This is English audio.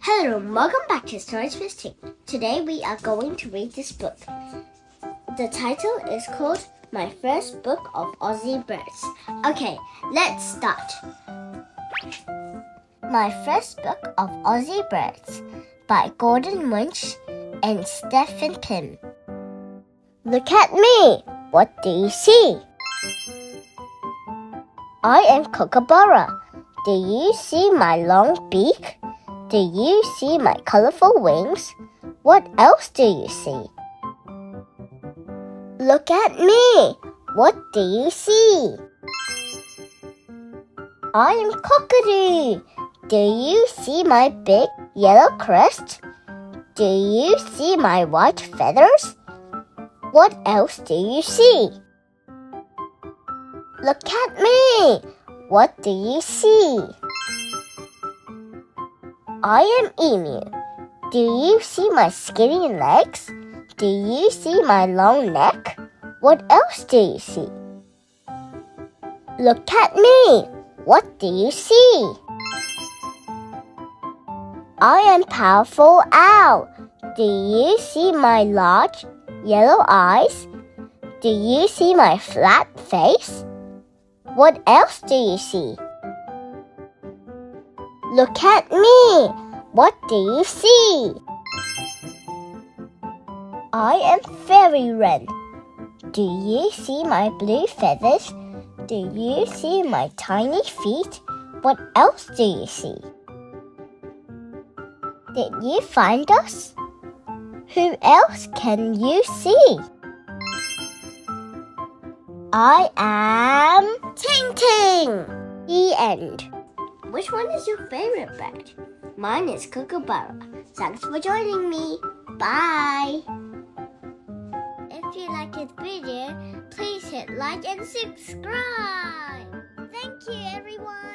Hello and welcome back to Stories with Ting. Today we are going to read this book. The title is called My First Book of Aussie Birds. Okay, let's start. My First Book of Aussie Birds by Gordon Winch and S.Pym. Look at me! What do you see? I am Kookaburra. Do you see my long beak? Do you see my colourful wings? What else do you see? Look at me! What do you see? I am Cockatoo. Do you see my big yellow crest? Do you see my white feathers? What else do you see? Look at me! What do you see? I am Emu. Do you see my skinny legs? Do you see my long neck? What else do you see? Look at me! What do you see? I am Powerful Owl. Do you see my large yellow eyes? Do you see my flat face? What else do you see? Look at me! What do you see? I am Fairy Wren. Do you see my blue feathers? Do you see my tiny feet? What else do you see? Did you find us? Who else can you see? I am Ting Ting! The end. Which one is your favorite bird? Mine is Kookaburra. Thanks for joining me. Bye! If you like this video, please hit like and subscribe. Thank you, everyone.